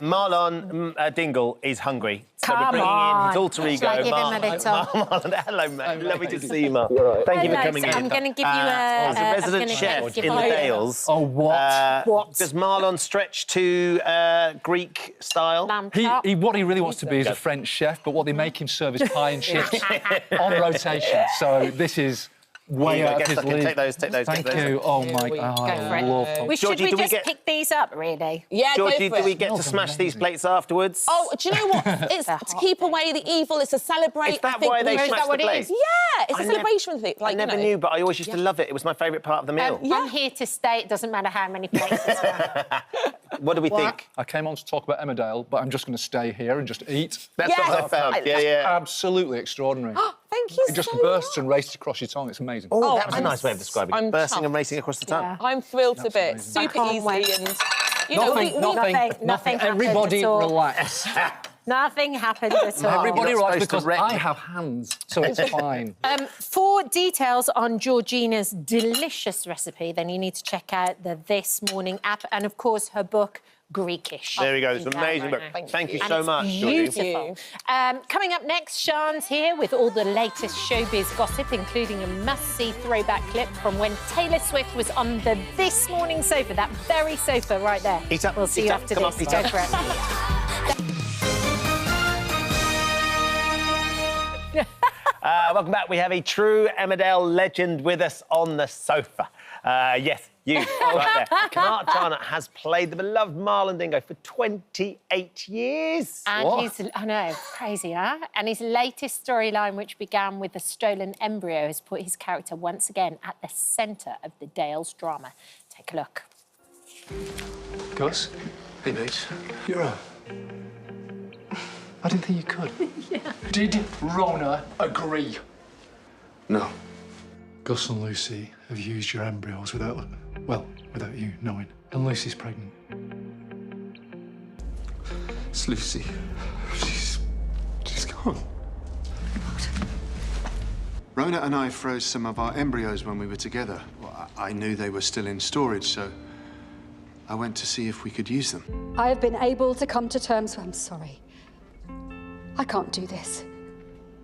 Marlon Dingle is hungry. So Come we're bringing on. in his alter ego, Shall I give him a little? Marlon. Hello, mate. Lovely to see you, Mark. Thank you for coming in. I'm going to give you a... As a resident chef in the Dales. Oh, what? What? Does Marlon stretch to Greek style? Lamb chop. What he really wants to be is a French chef, but what they make him serve is pie and chips on rotation. So this is way out of his league. Take those. Thank you. Oh, my God. Go for it. I love Should Georgie, we do we just get- pick these up, really? Yeah, Georgie, go for do we it. get to smash these plates afterwards? Oh, do you know what? It's to keep away the evil. It's to celebrate. Is that I think why they is smash that the what it plates? is? Yeah, it's I a nev- celebration thing. Like, I never you know. knew, but I always used to love it. It was my favourite part of the meal. I'm here to stay. It doesn't matter how many plates as well. What do we think? I came on to talk about Emmerdale, but I'm just going to stay here and just eat. That's Yes. what I found. Yeah. Absolutely extraordinary. Thank you It just so bursts much. and races across your tongue. It's amazing. Oh, that was a I'm nice way of describing it. I'm Bursting and chuffed. racing across the tongue. Yeah. I'm thrilled to amazing. bits. Super can't easily wait. and... You know, Nothing happened Everybody at all. relax. Nothing happened at all. Everybody You're not relax supposed to because wreck I me. have hands, so it's fine. For details on Georgina's delicious recipe, then you need to check out the This Morning app and, of course, her book, Greekish. There we go. It's an amazing book. Thank you so much, Georgie. Beautiful. Coming up next, Sean's here with all the latest showbiz gossip, including a must-see throwback clip from when Taylor Swift was on the This Morning sofa, that very sofa right there. Eat up, We'll see eat you up. after Come on, this. eat Go up. for it. Welcome back. We have a true Emmerdale legend with us on the sofa. Yes, you, right there. Mark Charnock has played the beloved Marlon Dingo for 28 years. And I know, crazy, huh? And his latest storyline, which began with the stolen embryo, has put his character once again at the centre of the Dales drama. Take a look. Gus? Hey, mate. You're up. I didn't think you could. Yeah. Did Rona agree? No. Gus and Lucy have used your embryos without you knowing. And Lucy's pregnant. It's Lucy. She's gone. Rona and I froze some of our embryos when we were together. Well, I knew they were still in storage, so I went to see if we could use them. I have been able to come to terms with... I'm sorry. I can't do this.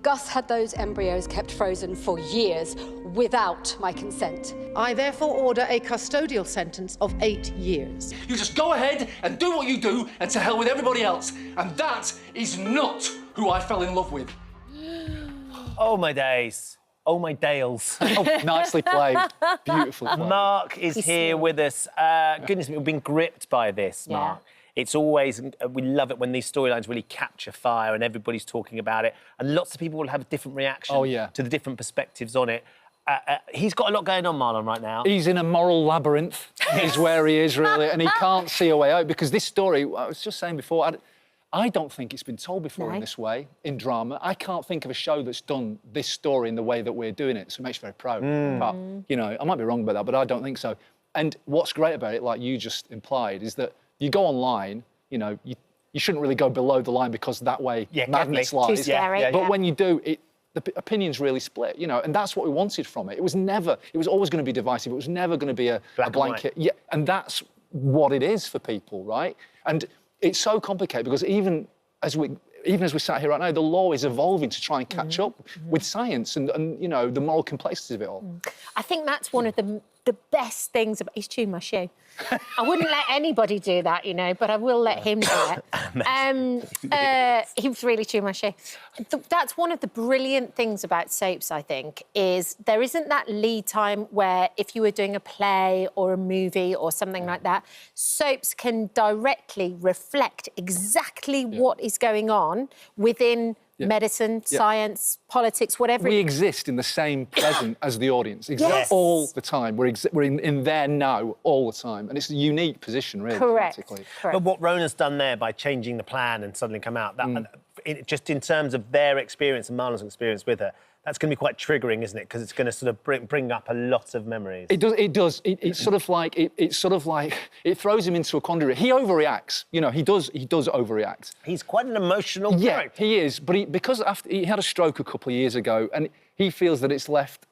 Gus had those embryos kept frozen for years without my consent. I therefore order a custodial sentence of 8 years. You just go ahead and do what you do and to hell with everybody else. And that is not who I fell in love with. Oh, my days. Oh, my Dales. Oh, nicely played. Beautifully played. Mark is here with us. Goodness me, we've been gripped by this, Mark. It's always, we love it when these storylines really capture fire and everybody's talking about it. And lots of people will have a different reaction to the different perspectives on it. He's got a lot going on, Marlon, right now. He's in a moral labyrinth, is where he is, really, and he can't see a way out because this story, I was just saying before, I don't think it's been told before in this way, in drama. I can't think of a show that's done this story in the way that we're doing it, so it makes me very proud. But, you know, I might be wrong about that, but I don't think so. And what's great about it, like you just implied, is that you go online, you know, you shouldn't really go below the line because that way madness lies. Too scary. But when you do, the opinions really split, you know, and that's what we wanted from it. It was always going to be divisive. It was never going to be a blanket. Yeah, and that's what it is for people, right? And it's so complicated because even as we sat here right now, the law is evolving to try and catch up with science and you know, the moral complexities of it all. I think that's one of the best things about... He's chewing my shoe. I wouldn't let anybody do that, you know, but I will let him do it. He was really chewing my shoe. That's one of the brilliant things about soaps, I think, is there isn't that lead time where if you were doing a play or a movie or something like that, soaps can directly reflect exactly what is going on within medicine, science, politics, whatever. We exist in the same present as the audience, all the time. We're in there now all the time, and it's a unique position, really. Correct. But what Rona's done there by changing the plan and suddenly come out, just in terms of their experience and Marlon's experience with her, that's going to be quite triggering, isn't it? Because it's going to sort of bring up a lot of memories. It does. It's sort of like it throws him into a quandary. He overreacts. You know, he does overreact. He's quite an emotional character. He is. But because after he had a stroke a couple of years ago, and he feels that it's left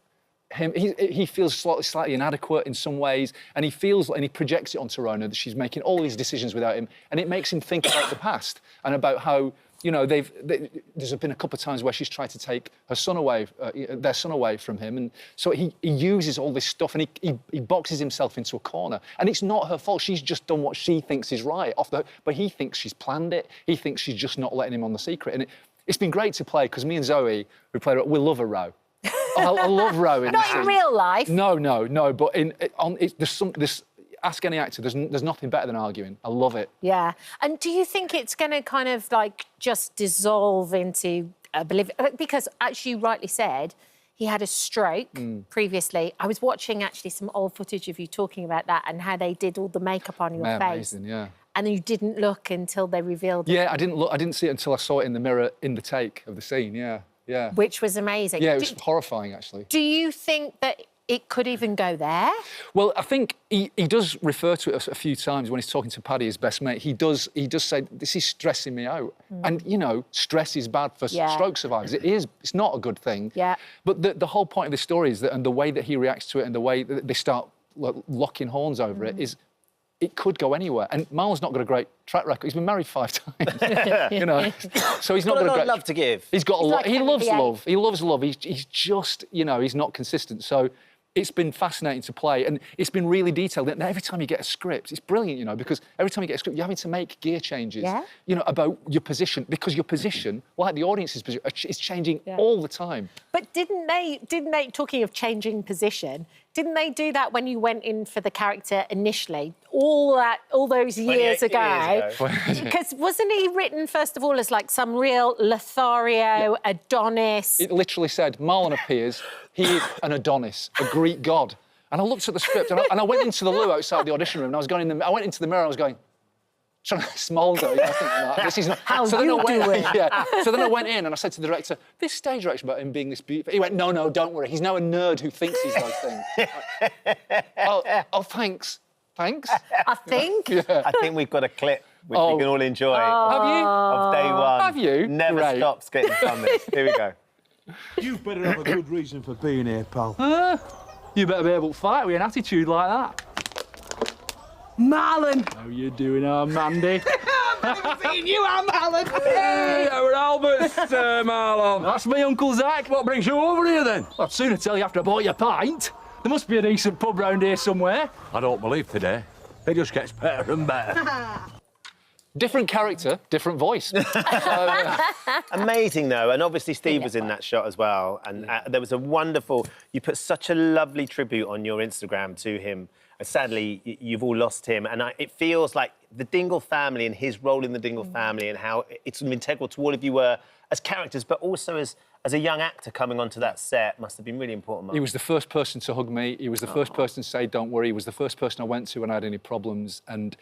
him. He feels slightly inadequate in some ways, and he projects it onto Rona that she's making all these decisions without him, and it makes him think about the past and about how, you know, there's been a couple of times where she's tried to take their son away from him, and so he uses all this stuff, and he boxes himself into a corner, and it's not her fault. She's just done what she thinks is right, but he thinks she's planned it. He thinks she's just not letting him on the secret, and it's been great to play because me and Zoe, who played, we love a row. I love row in Not in real life. No, but there's ask any actor, there's nothing better than arguing. I love it. Yeah. And do you think it's going to kind of like just dissolve into oblivion? Because, as you rightly said, he had a stroke previously. I was watching actually some old footage of you talking about that and how they did all the makeup on your face. Amazing, yeah. And you didn't look until they revealed it. Yeah, I didn't look. I didn't see it until I saw it in the mirror in the take of the scene. Yeah. Which was amazing. Yeah, it was horrifying, actually. Do you think that it could even go there? Well, I think he does refer to it a few times when he's talking to Paddy, his best mate. He does say, this is stressing me out. And, you know, stress is bad for stroke survivors. It is. It's not a good thing. Yeah. But the whole point of the story is that, and the way that he reacts to it and the way that they start locking horns over it is, it could go anywhere. And Marlon's not got a great track record. He's been married 5 times, you know. So he's not got a great love to give. He's got a lot. He loves love. He loves love. He's just, you know, he's not consistent. So it's been fascinating to play, and it's been really detailed. And every time you get a script, it's brilliant, you know, because every time you get a script, you're having to make gear changes, you know, about your position, because your position, like the audience's position, is changing all the time. But didn't they, talking of changing position, didn't they do that when you went in for the character initially, all those years ago? Because wasn't he written, first of all, as like some real Lothario, Adonis? It literally said, Marlon appears, he is an Adonis, a Greek god. And I looked at the script, and I went into the loo outside the audition room, and I went into the mirror, and I was going, trying to smolder, you know, thinking that. This is not... How so you do it. Yeah. So then I went in and I said to the director, this stage direction about him being this beautiful... He went, no, don't worry. He's now a nerd who thinks he's those things. Oh, thanks. Thanks? I think. Yeah. I think we've got a clip which we can all enjoy. Have you? Of day one. Have you? Never stops getting from this. Here we go. You better have a good reason for being here, pal. You better be able to fight with an attitude like that. Marlon! How you doing, Mandy? I've never seen you, Marlon! Hey, we're Albert, Marlon. That's me, Uncle Zach. What brings you over here, then? I'd sooner tell you after I bought you a pint. There must be a decent pub round here somewhere. I don't believe today. It just gets better and better. Different character, different voice. Amazing, though. And obviously Steve was in that shot as well. And there was a wonderful... You put such a lovely tribute on your Instagram to him. Sadly, you've all lost him. And it feels like the Dingle family and his role in the Dingle family and how it's integral to all of you were as characters, but also as a young actor coming onto that set must have been really important. He was the first person to hug me. He was the first person to say, don't worry. He was the first person I went to when I had any problems. And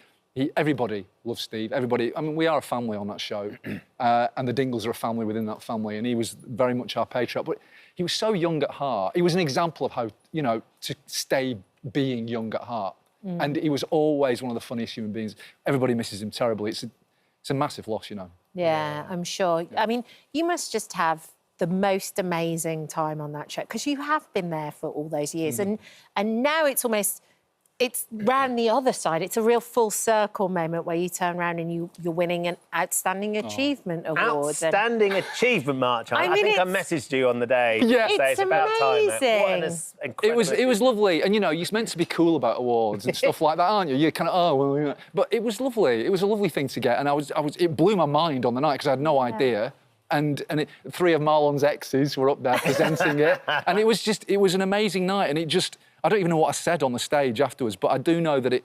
everybody loves Steve. Everybody, I mean, we are a family on that show. And the Dingles are a family within that family. And he was very much our patriarch. But he was so young at heart. He was an example of how, you know, to stay being young at heart. And he was always one of the funniest human beings. Everybody misses him terribly. It's a massive loss, you know. Yeah, I'm sure. I mean, you must just have the most amazing time on that show, because you have been there for all those years. And now it's round the other side. It's a real full circle moment where you turn around and you're winning an Outstanding Achievement Award. Outstanding Achievement, March. I think I messaged you on the day. Yeah. It's amazing. It was lovely. And, you know, you're meant to be cool about awards and stuff like that, aren't you? You're kind of, oh, well, yeah. But it was lovely. It was a lovely thing to get. And it blew my mind on the night because I had no idea. And 3 of Marlon's exes were up there presenting it. And it was an amazing night. And I don't even know what I said on the stage afterwards, but I do know that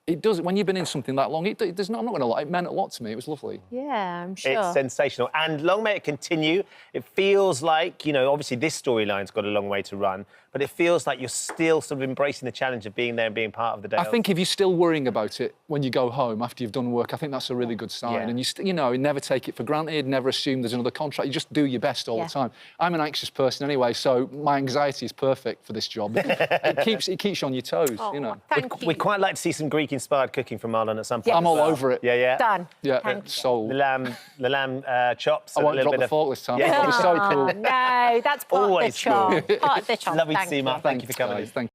it does, when you've been in something that long, I'm not going to lie, it meant a lot to me. It was lovely. Yeah, I'm sure. It's sensational. And long may it continue. It feels like, you know, obviously this storyline's got a long way to run, but it feels like you're still sort of embracing the challenge of being there and being part of the day. I think if you're still worrying about it when you go home after you've done work, I think that's a really good sign. Yeah. And you know, never take it for granted, never assume there's another contract. You just do your best all the time. I'm an anxious person anyway, so my anxiety is perfect for this job. It keeps you on your toes, you know. We'd quite like to see some Greek-inspired cooking from Marlon at some point. I'm all over it. Yeah. Done. Yeah, sold. The lamb chops. I won't drop the fork this time. Yeah. It was so cool. No, that's part of the charm. Part of the charm. Lovely to see you, Mark. Thank you for coming. Thank you.